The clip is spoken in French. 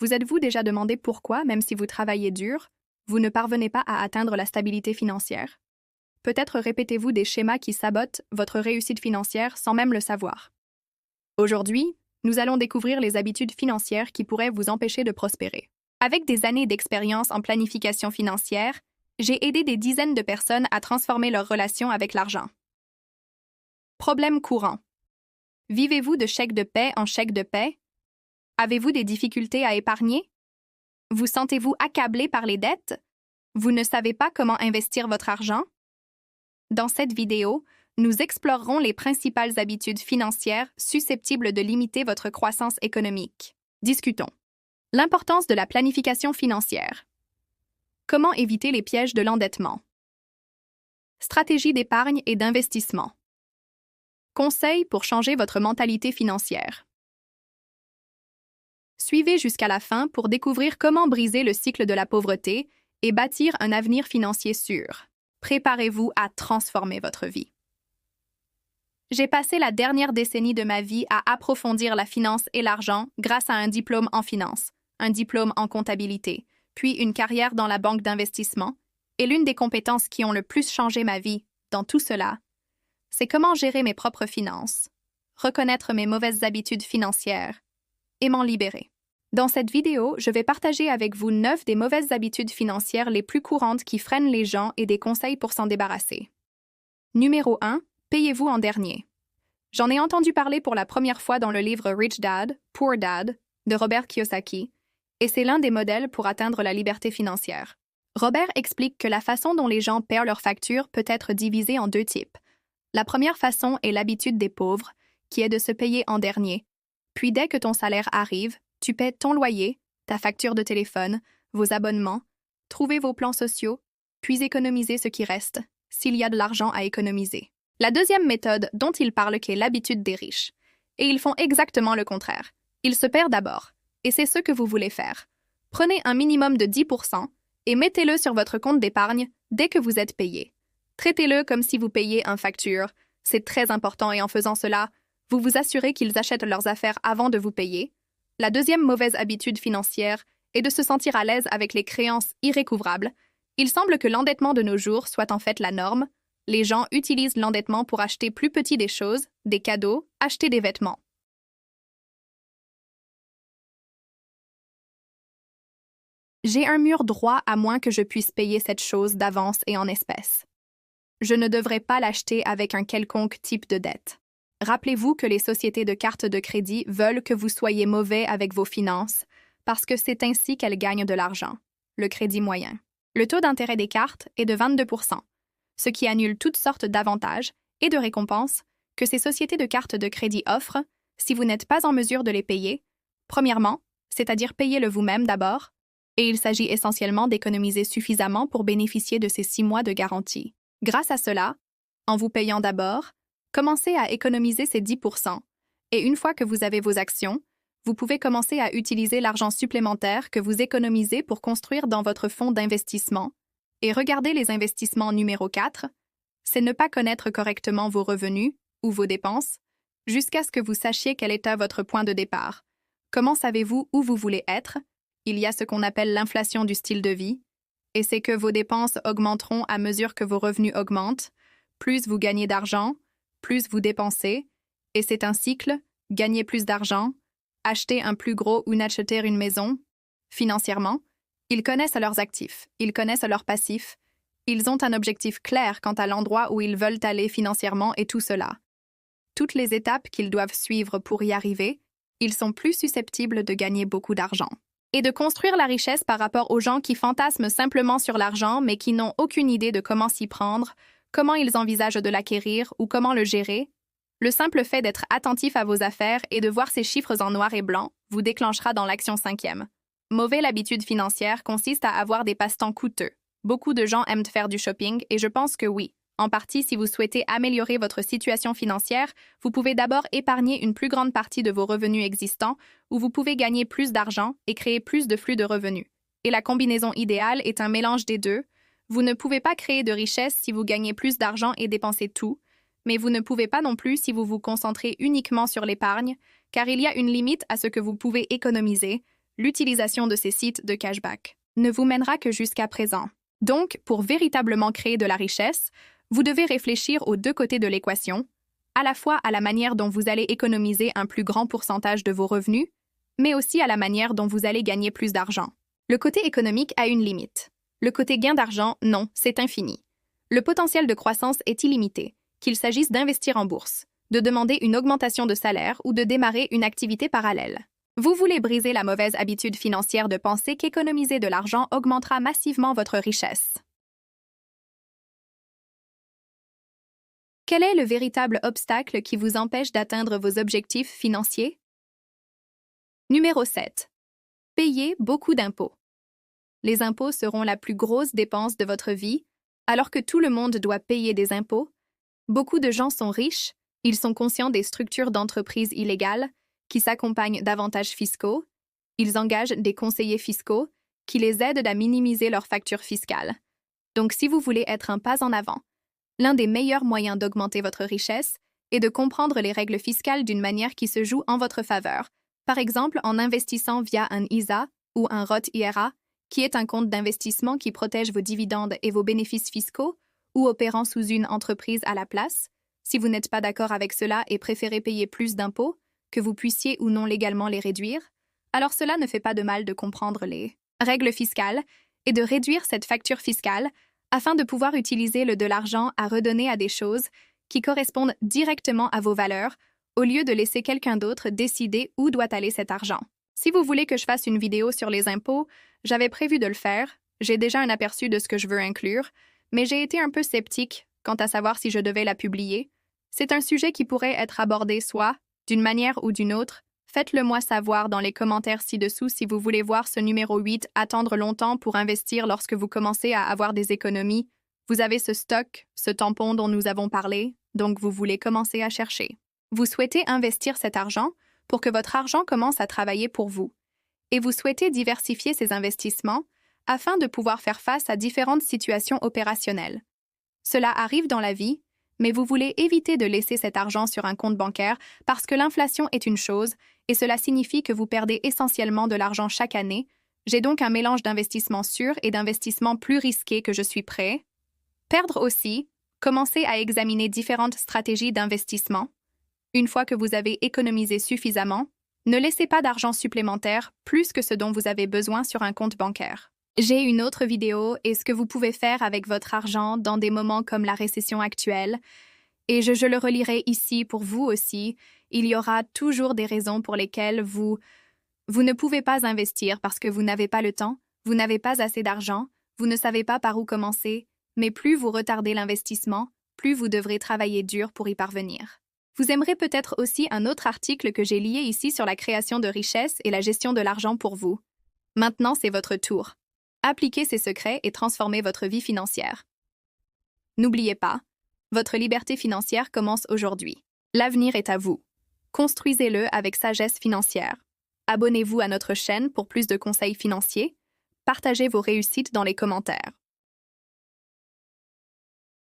Vous êtes-vous déjà demandé pourquoi, même si vous travaillez dur, vous ne parvenez pas à atteindre la stabilité financière? Peut-être répétez-vous des schémas qui sabotent votre réussite financière sans même le savoir. Aujourd'hui, nous allons découvrir les habitudes financières qui pourraient vous empêcher de prospérer. Avec des années d'expérience en planification financière, j'ai aidé des dizaines de personnes à transformer leur relation avec l'argent. Problème courant. Vivez-vous de chèque de paie en chèque de paie? Avez-vous des difficultés à épargner? Vous sentez-vous accablé par les dettes? Vous ne savez pas comment investir votre argent? Dans cette vidéo, nous explorerons les principales habitudes financières susceptibles de limiter votre croissance économique. Discutons. L'importance de la planification financière. Comment éviter les pièges de l'endettement? Stratégie d'épargne et d'investissement. Conseils pour changer votre mentalité financière. Suivez jusqu'à la fin pour découvrir comment briser le cycle de la pauvreté et bâtir un avenir financier sûr. Préparez-vous à transformer votre vie. J'ai passé la dernière décennie de ma vie à approfondir la finance et l'argent grâce à un diplôme en finance, un diplôme en comptabilité, puis une carrière dans la banque d'investissement, et l'une des compétences qui ont le plus changé ma vie dans tout cela, c'est comment gérer mes propres finances, reconnaître mes mauvaises habitudes financières et m'en libérer. Dans cette vidéo, je vais partager avec vous 9 des mauvaises habitudes financières les plus courantes qui freinent les gens et des conseils pour s'en débarrasser. Numéro 1. Payez-vous en dernier. J'en ai entendu parler pour la première fois dans le livre Rich Dad, Poor Dad de Robert Kiyosaki, et c'est l'un des modèles pour atteindre la liberté financière. Robert explique que la façon dont les gens paient leurs factures peut être divisée en deux types. La première façon est l'habitude des pauvres, qui est de se payer en dernier. Puis dès que ton salaire arrive, tu paies ton loyer, ta facture de téléphone, vos abonnements, trouvez vos plans sociaux, puis économisez ce qui reste, s'il y a de l'argent à économiser. La deuxième méthode dont il parle qu'est l'habitude des riches. Et ils font exactement le contraire. Ils se perdent d'abord, et c'est ce que vous voulez faire. Prenez un minimum de 10% et mettez-le sur votre compte d'épargne dès que vous êtes payé. Traitez-le comme si vous payiez une facture. C'est très important et en faisant cela, vous vous assurez qu'ils achètent leurs affaires avant de vous payer. La deuxième mauvaise habitude financière est de se sentir à l'aise avec les créances irrécouvrables. Il semble que l'endettement de nos jours soit en fait la norme. Les gens utilisent l'endettement pour acheter plus petit des choses, des cadeaux, acheter des vêtements. J'ai un mur droit à moins que je puisse payer cette chose d'avance et en espèces. Je ne devrais pas l'acheter avec un quelconque type de dette. Rappelez-vous que les sociétés de cartes de crédit veulent que vous soyez mauvais avec vos finances parce que c'est ainsi qu'elles gagnent de l'argent, le crédit moyen. Le taux d'intérêt des cartes est de 22%, ce qui annule toutes sortes d'avantages et de récompenses que ces sociétés de cartes de crédit offrent si vous n'êtes pas en mesure de les payer, premièrement, c'est-à-dire payez-le vous-même d'abord, et il s'agit essentiellement d'économiser suffisamment pour bénéficier de ces 6 mois de garantie. Grâce à cela, en vous payant d'abord, commencez à économiser ces 10%, et une fois que vous avez vos actions, vous pouvez commencer à utiliser l'argent supplémentaire que vous économisez pour construire dans votre fonds d'investissement. Et regardez les investissements numéro 4, c'est ne pas connaître correctement vos revenus ou vos dépenses jusqu'à ce que vous sachiez quel est votre point de départ. Comment savez-vous où vous voulez être? Il y a ce qu'on appelle l'inflation du style de vie, et c'est que vos dépenses augmenteront à mesure que vos revenus augmentent. Plus vous gagnez d'argent, plus vous dépensez, et c'est un cycle, gagner plus d'argent, acheter un plus gros ou n'acheter une maison. Financièrement, ils connaissent leurs actifs, ils connaissent leurs passifs, ils ont un objectif clair quant à l'endroit où ils veulent aller financièrement et tout cela. Toutes les étapes qu'ils doivent suivre pour y arriver, ils sont plus susceptibles de gagner beaucoup d'argent. Et de construire la richesse par rapport aux gens qui fantasment simplement sur l'argent mais qui n'ont aucune idée de comment s'y prendre, comment ils envisagent de l'acquérir ou comment le gérer. Le simple fait d'être attentif à vos affaires et de voir ces chiffres en noir et blanc vous déclenchera dans l'action 5e. Mauvaise habitude financière consiste à avoir des passe-temps coûteux. Beaucoup de gens aiment faire du shopping et je pense que oui. En partie, si vous souhaitez améliorer votre situation financière, vous pouvez d'abord épargner une plus grande partie de vos revenus existants où vous pouvez gagner plus d'argent et créer plus de flux de revenus. Et la combinaison idéale est un mélange des deux. Vous ne pouvez pas créer de richesse si vous gagnez plus d'argent et dépensez tout, mais vous ne pouvez pas non plus si vous vous concentrez uniquement sur l'épargne, car il y a une limite à ce que vous pouvez économiser l'utilisation de ces sites de cashback ne vous mènera que jusqu'à présent. Donc, pour véritablement créer de la richesse, vous devez réfléchir aux deux côtés de l'équation, à la fois à la manière dont vous allez économiser un plus grand pourcentage de vos revenus, mais aussi à la manière dont vous allez gagner plus d'argent. Le côté économique a une limite. Le côté gain d'argent, non, c'est infini. Le potentiel de croissance est illimité, qu'il s'agisse d'investir en bourse, de demander une augmentation de salaire ou de démarrer une activité parallèle. Vous voulez briser la mauvaise habitude financière de penser qu'économiser de l'argent augmentera massivement votre richesse. Quel est le véritable obstacle qui vous empêche d'atteindre vos objectifs financiers? Numéro 7. Payez beaucoup d'impôts. Les impôts seront la plus grosse dépense de votre vie, alors que tout le monde doit payer des impôts. Beaucoup de gens sont riches, ils sont conscients des structures d'entreprises illégales qui s'accompagnent d'avantages fiscaux, ils engagent des conseillers fiscaux qui les aident à minimiser leurs factures fiscales. Donc si vous voulez être un pas en avant, l'un des meilleurs moyens d'augmenter votre richesse est de comprendre les règles fiscales d'une manière qui se joue en votre faveur, par exemple en investissant via un ISA ou un Roth IRA, qui est un compte d'investissement qui protège vos dividendes et vos bénéfices fiscaux, ou opérant sous une entreprise à la place. Si vous n'êtes pas d'accord avec cela et préférez payer plus d'impôts, que vous puissiez ou non légalement les réduire, alors cela ne fait pas de mal de comprendre les règles fiscales et de réduire cette facture fiscale afin de pouvoir utiliser de l'argent à redonner à des choses qui correspondent directement à vos valeurs, au lieu de laisser quelqu'un d'autre décider où doit aller cet argent. Si vous voulez que je fasse une vidéo sur les impôts, j'avais prévu de le faire, j'ai déjà un aperçu de ce que je veux inclure, mais j'ai été un peu sceptique quant à savoir si je devais la publier. C'est un sujet qui pourrait être abordé soit d'une manière ou d'une autre. Faites-le moi savoir dans les commentaires ci-dessous si vous voulez voir ce numéro 8 attendre longtemps pour investir lorsque vous commencez à avoir des économies. Vous avez ce stock, ce tampon dont nous avons parlé, donc vous voulez commencer à chercher. Vous souhaitez investir cet argent pour que votre argent commence à travailler pour vous. Et vous souhaitez diversifier ces investissements afin de pouvoir faire face à différentes situations opérationnelles. Cela arrive dans la vie, mais vous voulez éviter de laisser cet argent sur un compte bancaire parce que l'inflation est une chose et cela signifie que vous perdez essentiellement de l'argent chaque année. J'ai donc un mélange d'investissement sûr et d'investissement plus risqué que je suis prêt. Perdre aussi, commencez à examiner différentes stratégies d'investissement. Une fois que vous avez économisé suffisamment, ne laissez pas d'argent supplémentaire plus que ce dont vous avez besoin sur un compte bancaire. J'ai une autre vidéo et ce que vous pouvez faire avec votre argent dans des moments comme la récession actuelle. Et je le relirai ici pour vous aussi. Il y aura toujours des raisons pour lesquelles vous ne pouvez pas investir parce que vous n'avez pas le temps, vous n'avez pas assez d'argent, vous ne savez pas par où commencer, mais plus vous retardez l'investissement, plus vous devrez travailler dur pour y parvenir. Vous aimerez peut-être aussi un autre article que j'ai lié ici sur la création de richesses et la gestion de l'argent pour vous. Maintenant, c'est votre tour. Appliquez ces secrets et transformez votre vie financière. N'oubliez pas, votre liberté financière commence aujourd'hui. L'avenir est à vous. Construisez-le avec sagesse financière. Abonnez-vous à notre chaîne pour plus de conseils financiers. Partagez vos réussites dans les commentaires.